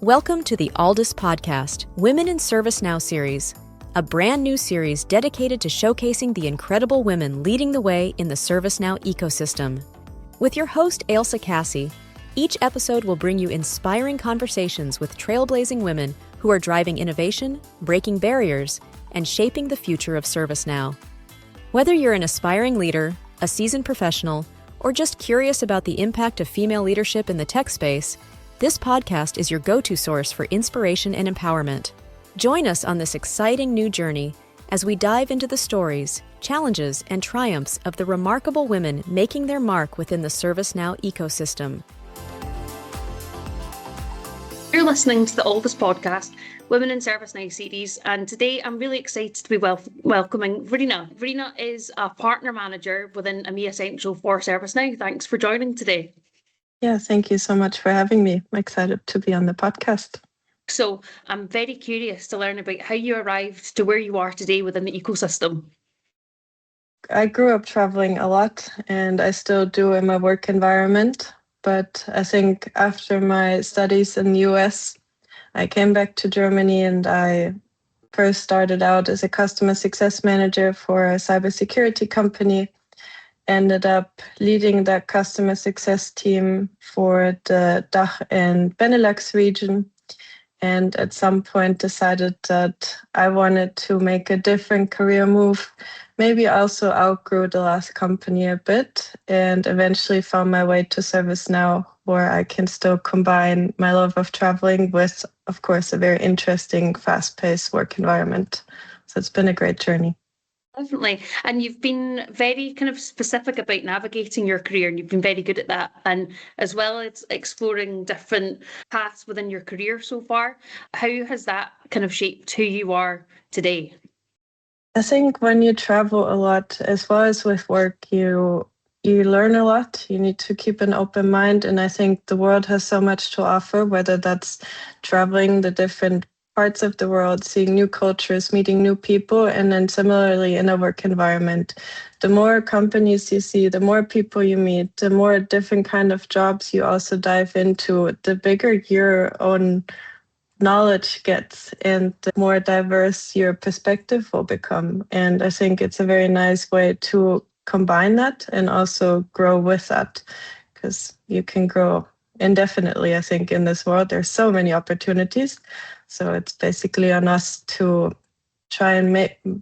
Welcome to the Alldus podcast, Women in ServiceNow series, a brand new series dedicated to showcasing the incredible women leading the way in the ServiceNow ecosystem. With your host, Ailsa Cassie, each episode will bring you inspiring conversations with trailblazing women who are driving innovation, breaking barriers, and shaping the future of ServiceNow. Whether you're an aspiring leader, a seasoned professional, or just curious about the impact of female leadership in the tech space, this podcast is your go-to source for inspiration and empowerment. Join us on this exciting new journey as we dive into the stories, challenges, and triumphs of the remarkable women making their mark within the ServiceNow ecosystem. You're listening to the Alldus podcast, Women in ServiceNow series, and today I'm really excited to be welcoming Verena. Verena is a partner manager within EMEA Central for ServiceNow. Thanks for joining today. Yeah, thank you so much for having me. I'm excited to be on the podcast. So I'm very curious to learn about how you arrived to where you are today within the ecosystem. I grew up traveling a lot, and I still do in my work environment. But I think after my studies in the US, I came back to Germany, and I first started out as a customer success manager for a cybersecurity company. Ended up leading the customer success team for the DACH and Benelux region. And at some point decided that I wanted to make a different career move, maybe also outgrew the last company a bit, and eventually found my way to ServiceNow, where I can still combine my love of traveling with, of course, a very interesting, fast-paced work environment. So it's been a great journey. Definitely. And you've been very kind of specific about navigating your career, and you've been very good at that. And as well as exploring different paths within your career so far, how has that kind of shaped who you are today? I think when you travel a lot, as well as with work, you learn a lot. You need to keep an open mind. And I think the world has so much to offer, whether that's traveling the different parts of the world, seeing new cultures, meeting new people, and then similarly in a work environment. The more companies you see, the more people you meet, the more different kind of jobs you also dive into, the bigger your own knowledge gets and the more diverse your perspective will become. And I think it's a very nice way to combine that and also grow with that, because you can grow indefinitely. I think in this world, there's so many opportunities. So it's basically on us to try and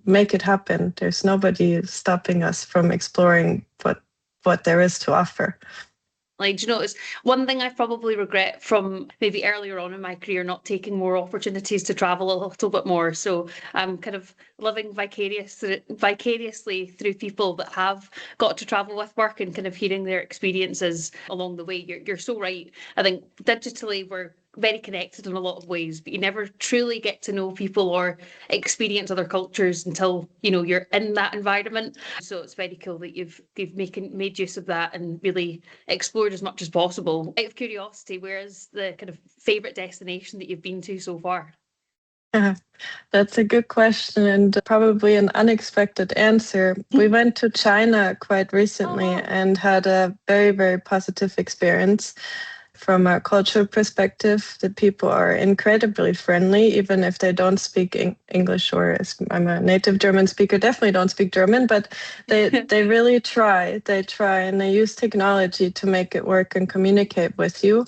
make it happen. There's nobody stopping us from exploring what there is to offer. Like, do you know, it's one thing I probably regret from maybe earlier on in my career, not taking more opportunities to travel a little bit more. So I'm kind of living vicariously through people that have got to travel with work and kind of hearing their experiences along the way. You're so right. I think digitally we're very connected in a lot of ways, but you never truly get to know people or experience other cultures until you're in that environment. So it's very cool that you've made use of that and really explored as much as possible. Out of curiosity, where is the kind of favourite destination that you've been to so far? That's a good question and probably an unexpected answer. We went to China quite recently and had a very, very positive experience. From a cultural perspective, the people are incredibly friendly, even if they don't speak English, or I'm a native German speaker, definitely don't speak German, but they really try. They try, and they use technology to make it work and communicate with you.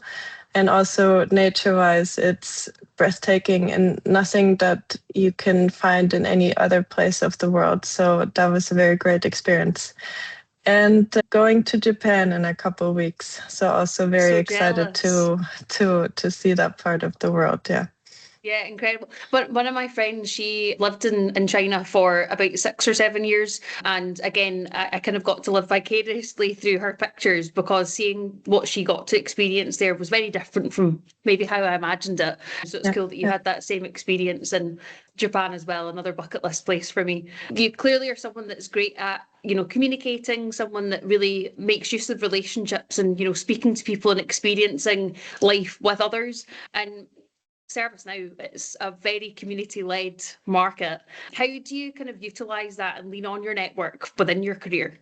And also nature-wise, it's breathtaking and nothing that you can find in any other place of the world. So that was a very great experience. And going to Japan in a couple of weeks. So also very excited to see that part of the world. Yeah. Yeah, incredible. But one of my friends, she lived in China for about 6 or 7 years. And again, I kind of got to live vicariously through her pictures, because seeing what she got to experience there was very different from maybe how I imagined it. So it's cool that you had that same experience in Japan as well, another bucket list place for me. You clearly are someone that's great at communicating, someone that really makes use of relationships and speaking to people and experiencing life with others. And ServiceNow is a very community-led market. How do you kind of utilise that and lean on your network within your career?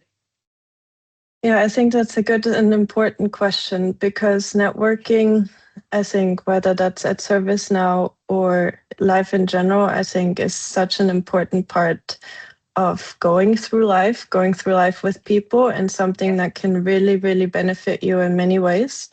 Yeah, I think that's a good and important question, because networking I think whether that's at ServiceNow or life in general, I think is such an important part of going through life with people, and something that can really, really benefit you in many ways.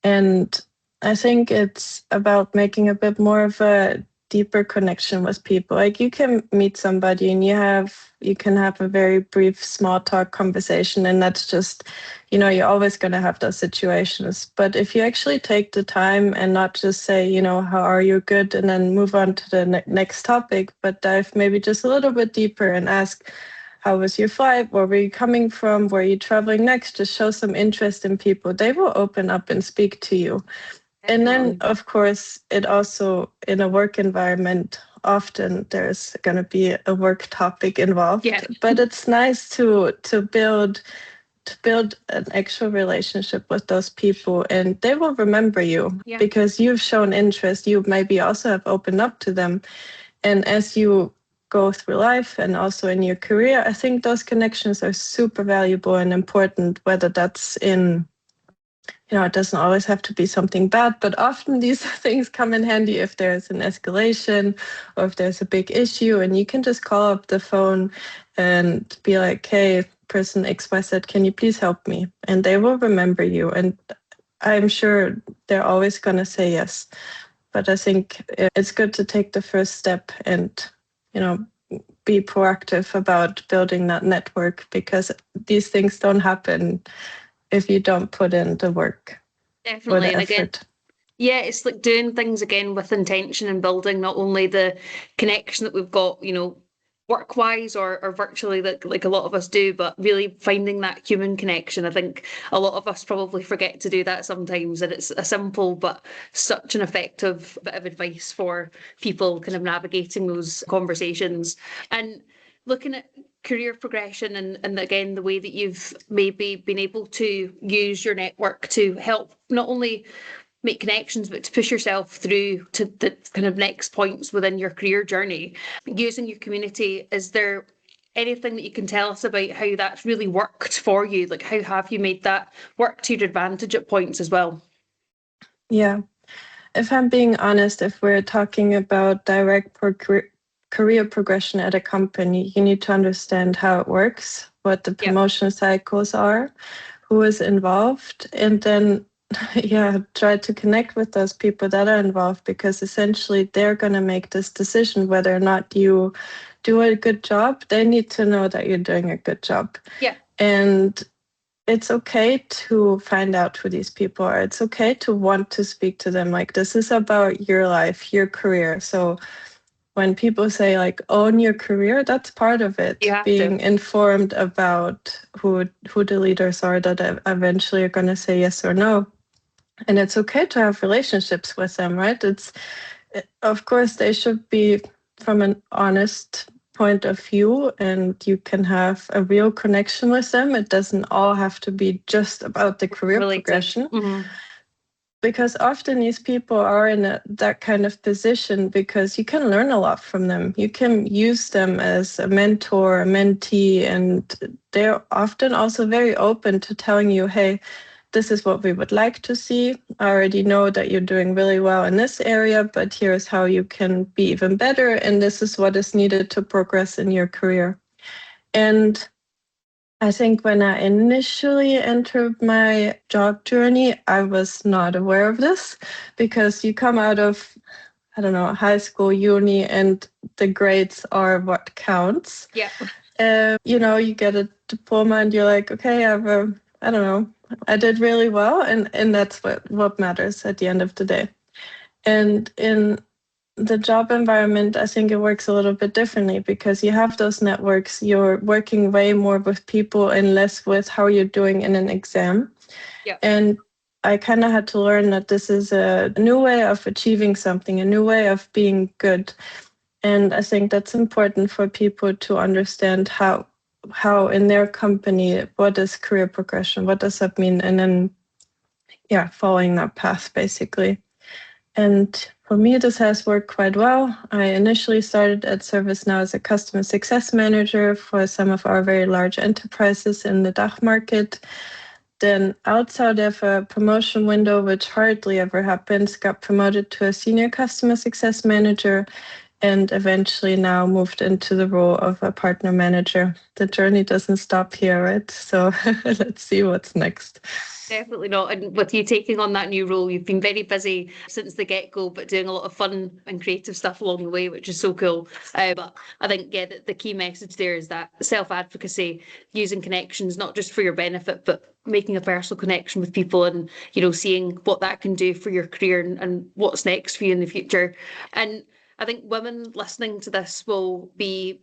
And I think it's about making a bit more of a deeper connection with people. Like, you can meet somebody and you can have a very brief small talk conversation, and that's just, you're always going to have those situations. But if you actually take the time and not just say, how are you, good, and then move on to the next topic, but dive maybe just a little bit deeper and ask, how was your flight? Where were you coming from? Where are you traveling next? Just show some interest in people. They will open up and speak to you. And then, of course, it also, in a work environment, often there's going to be a work topic involved. Yeah. But it's nice to build an actual relationship with those people, and they will remember you because you've shown interest. You maybe also have opened up to them. And as you go through life and also in your career, I think those connections are super valuable and important, whether that's in, it doesn't always have to be something bad, but often these things come in handy if there's an escalation or if there's a big issue, and you can just call up the phone and be like, hey, person XYZ, can you please help me? And they will remember you. And I'm sure they're always going to say yes. But I think it's good to take the first step and, be proactive about building that network, because these things don't happen if you don't put in the work. Definitely. And again, it's like doing things again with intention and building not only the connection that we've got, work-wise or virtually like a lot of us do, but really finding that human connection. I think a lot of us probably forget to do that sometimes, and it's a simple but such an effective bit of advice for people kind of navigating those conversations. And looking at career progression and again, the way that you've maybe been able to use your network to help not only make connections, but to push yourself through to the kind of next points within your career journey, using your community. Is there anything that you can tell us about how that's really worked for you? Like, how have you made that work to your advantage at points as well? Yeah. If I'm being honest, if we're talking about direct career progression at a company, you need to understand how it works, what the promotion cycles are, who is involved, and then try to connect with those people that are involved, because essentially they're going to make this decision whether or not you do a good job. They need to know that you're doing a good job. Yeah. And it's okay to find out who these people are. It's okay to want to speak to them. Like, this is about your life, your career. So when people say like own your career, that's part of it. Being informed about who the leaders are that eventually are going to say yes or no. And it's okay to have relationships with them, right? Of course, they should be from an honest point of view, and you can have a real connection with them. It doesn't all have to be just about the career progression. Mm-hmm. Because often these people are in that kind of position because you can learn a lot from them. You can use them as a mentor, a mentee, and they're often also very open to telling you, hey, this is what we would like to see. I already know that you're doing really well in this area, but here's how you can be even better. And this is what is needed to progress in your career. And I think when I initially entered my job journey, I was not aware of this, because you come out of, high school, uni, and the grades are what counts. Yeah. You get a diploma and you're like, okay, I did really well, and that's what matters at the end of the day. And in the job environment, I think it works a little bit differently, because you have those networks. You're working way more with people and less with how you're doing in an exam. Yeah. And I kind of had to learn that this is a new way of achieving something, a new way of being good. And I think that's important for people to understand how in their company, what is career progression, what does that mean, and then following that path basically. And for me, this has worked quite well. I initially started at ServiceNow as a customer success manager for some of our very large enterprises in the DACH market. then outside of a promotion window, which hardly ever happens, got promoted to a senior customer success manager, and eventually now moved into the role of a partner manager. The journey doesn't stop here, right? So let's see what's next. Definitely not. And with you taking on that new role, you've been very busy since the get-go, but doing a lot of fun and creative stuff along the way, which is so cool. But I think, yeah, the key message there is that self-advocacy, using connections, not just for your benefit, but making a personal connection with people and, seeing what that can do for your career and what's next for you in the future. And I think women listening to this will be,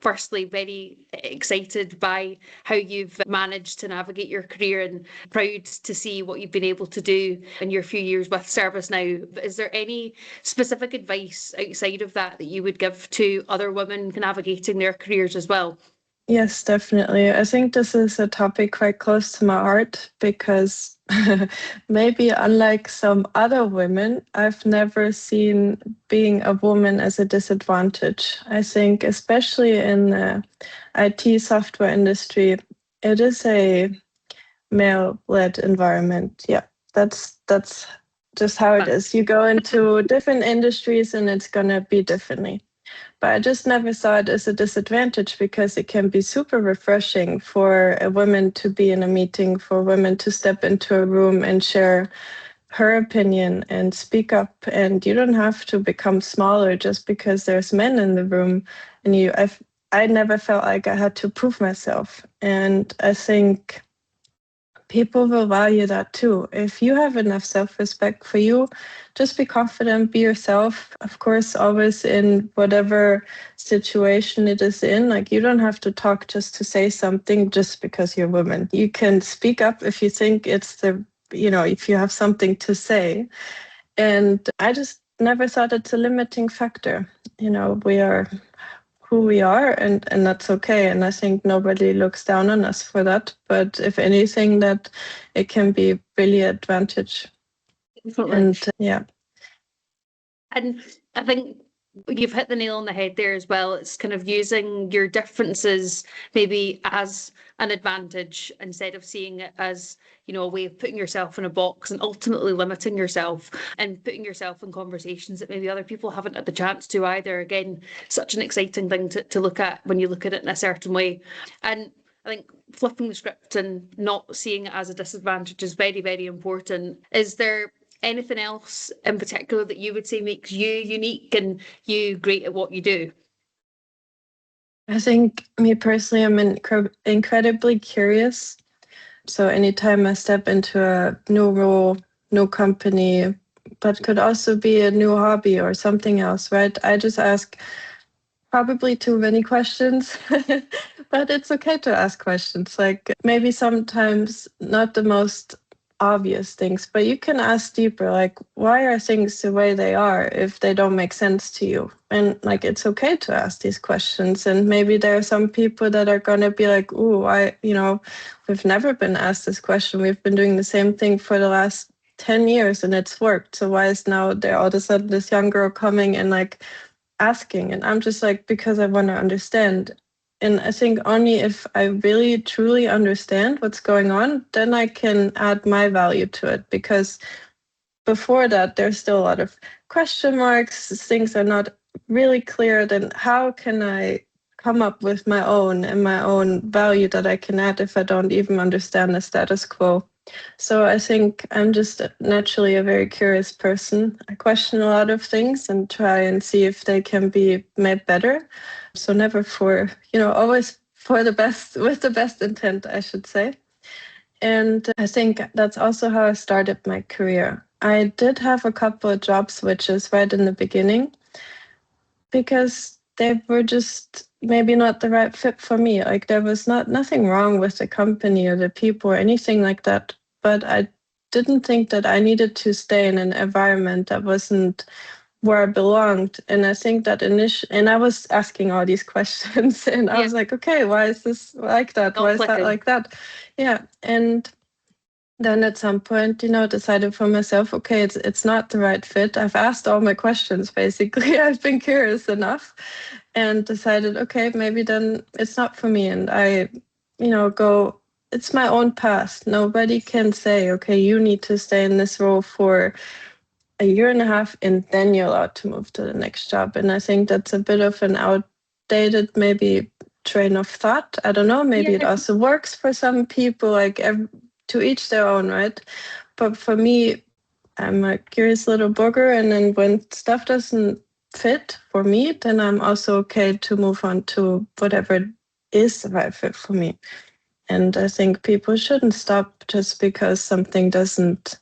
firstly very excited by how you've managed to navigate your career and proud to see what you've been able to do in your few years with ServiceNow. But is there any specific advice outside of that you would give to other women navigating their careers as well? Yes, definitely. I think this is a topic quite close to my heart because maybe unlike some other women, I've never seen being a woman as a disadvantage. I think especially in the IT software industry, it is a male-led environment. Yeah, that's just how it is. You go into different industries and it's going to be differently. But I just never saw it as a disadvantage because it can be super refreshing for a woman to be in a meeting, for women to step into a room and share her opinion and speak up. And you don't have to become smaller just because there's men in the room. And I never felt like I had to prove myself. And I think people will value that too. If you have enough self-respect for you, just be confident, be yourself. Of course, always in whatever situation it is in. Like, you don't have to talk just to say something just because you're a woman. You can speak up if you think it's if you have something to say. And I just never thought it's a limiting factor. We are who we are, and that's okay. And I think nobody looks down on us for that. But if anything, that it can be really advantage. Definitely. And yeah. And I think you've hit the nail on the head there as well. It's kind of using your differences maybe as an advantage instead of seeing it as, a way of putting yourself in a box and ultimately limiting yourself and putting yourself in conversations that maybe other people haven't had the chance to either. Again, such an exciting thing to look at when you look at it in a certain way. And I think flipping the script and not seeing it as a disadvantage is very, very important. Is there anything else in particular that you would say makes you unique and you great at what you do? I think me personally, I'm incredibly curious. So anytime I step into a new role, new company, but could also be a new hobby or something else, right? I just ask probably too many questions, but it's okay to ask questions. Like, maybe sometimes not the most obvious things, but you can ask deeper, like, why are things the way they are if they don't make sense to you? And like, it's okay to ask these questions. And maybe there are some people that are going to be like, ooh, we've never been asked this question. We've been doing the same thing for the last 10 years and it's worked. So why is now there all of a sudden this young girl coming and like asking? And I'm just like, because I want to understand. And I think only if I really truly understand what's going on, then I can add my value to it. Because before that, there's still a lot of question marks. Things are not really clear. Then how can I come up with my own and my own value that I can add if I don't even understand the status quo? So I think I'm just naturally a very curious person. I question a lot of things and try and see if they can be made better. So never always for the best, with the best intent, I should say. And I think that's also how I started my career. I did have a couple of job switches right in the beginning because they were just maybe not the right fit for me. Like, there was nothing wrong with the company or the people or anything like that. But I didn't think that I needed to stay in an environment that wasn't where I belonged. And I think that and I was asking all these questions and I was like, okay, why is this like that? Why is that like that? Yeah. And then at some point, decided for myself, okay, it's not the right fit. I've asked all my questions, basically. I've been curious enough and decided, okay, maybe then it's not for me. And I, go it's my own path. Nobody can say, okay, you need to stay in this role for a year and a half and then you're allowed to move to the next job. And I think that's a bit of an outdated maybe train of thought. I don't know, maybe it also works for some people, like to each their own, right? But for me, I'm a curious little booger, and then when stuff doesn't fit for me, then I'm also okay to move on to whatever is the right fit for me. And I think people shouldn't stop just because something doesn't,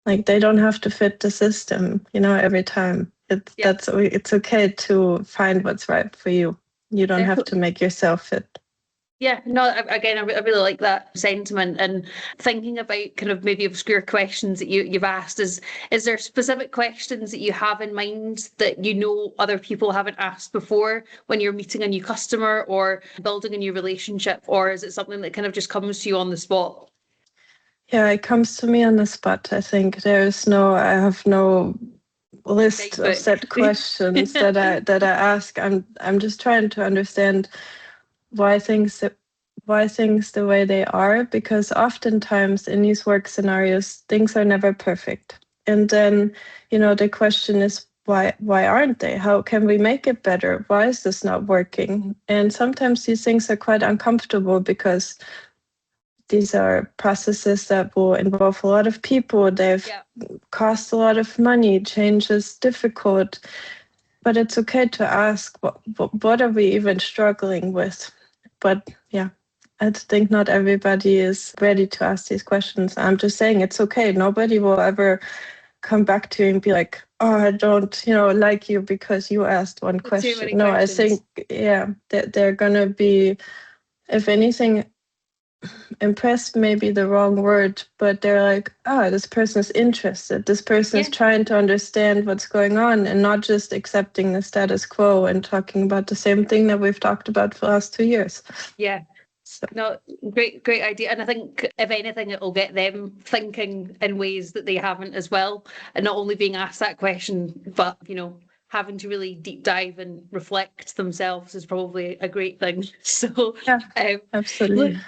like, they don't have to fit the system, every time. It's okay to find what's right for you. You don't have to make yourself fit. Yeah, no, again, I really like that sentiment. And thinking about kind of maybe obscure questions that you've asked, is there specific questions that you have in mind that other people haven't asked before when you're meeting a new customer or building a new relationship? Or is it something that kind of just comes to you on the spot? Yeah, it comes to me on the spot. I think I have no list of set questions that I ask. I'm just trying to understand why things the way they are, because oftentimes in these work scenarios things are never perfect, and then the question is why aren't they? How can we make it better? Why is this not working? And sometimes these things are quite uncomfortable because these are processes that will involve a lot of people. They've cost a lot of money. Change is difficult, but it's okay to ask what are we even struggling with. But yeah, I think not everybody is ready to ask these questions. I'm just saying it's okay. Nobody will ever come back to you and be like, oh, I don't, like you because you asked one question. No, questions. I think, that they're going to be, if anything, impressed may be the wrong word, but they're like, oh, this person is interested. This person is trying to understand what's going on and not just accepting the status quo and talking about the same thing that we've talked about for the last 2 years. Yeah. So. No, great idea. And I think if anything, it'll get them thinking in ways that they haven't as well. And not only being asked that question, but, having to really deep dive and reflect themselves is probably a great thing. So absolutely.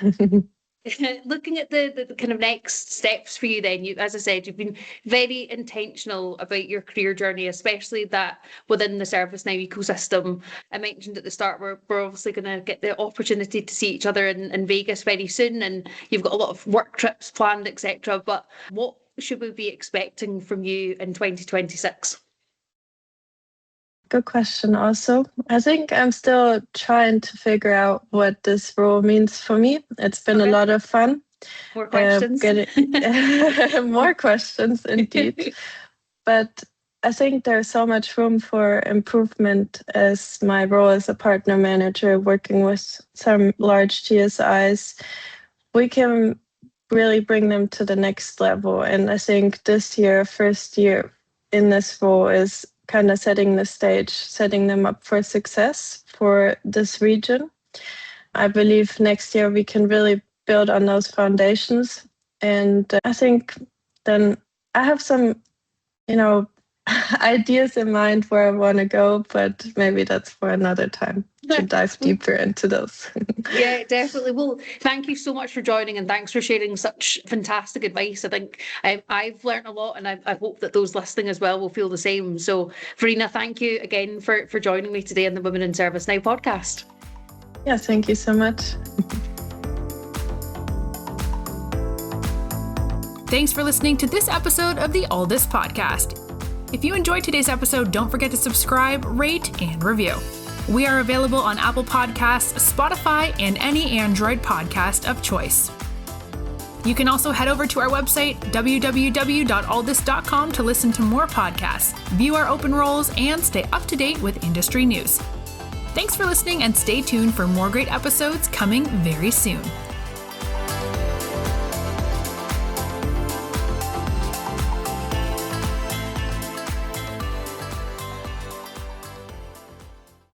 Looking at the kind of next steps for you then, as I said, you've been very intentional about your career journey, especially that within the ServiceNow ecosystem. I mentioned at the start, we're obviously going to get the opportunity to see each other in Vegas very soon, and you've got a lot of work trips planned, etc. But what should we be expecting from you in 2026? Good question also. I think I'm still trying to figure out what this role means for me. It's been a lot of fun. More questions. More questions, indeed. But I think there's so much room for improvement as my role as a partner manager working with some large GSIs. We can really bring them to the next level. And I think this year, first year in this role, is kind of setting the stage, setting them up for success for this region. I believe next year we can really build on those foundations. And I think then I have some, ideas in mind where I want to go, but maybe that's for another time to dive deeper into those. Yeah, definitely. Well, thank you so much for joining, and thanks for sharing such fantastic advice. I think I've learned a lot, and I hope that those listening as well will feel the same. So, Verena, thank you again for joining me today on the Women in ServiceNow podcast. Yeah, thank you so much. Thanks for listening to this episode of the Alldus podcast. If you enjoyed today's episode, don't forget to subscribe, rate, and review. We are available on Apple Podcasts, Spotify, and any Android podcast of choice. You can also head over to our website, www.alldus.com, to listen to more podcasts, view our open roles, and stay up to date with industry news. Thanks for listening, and stay tuned for more great episodes coming very soon.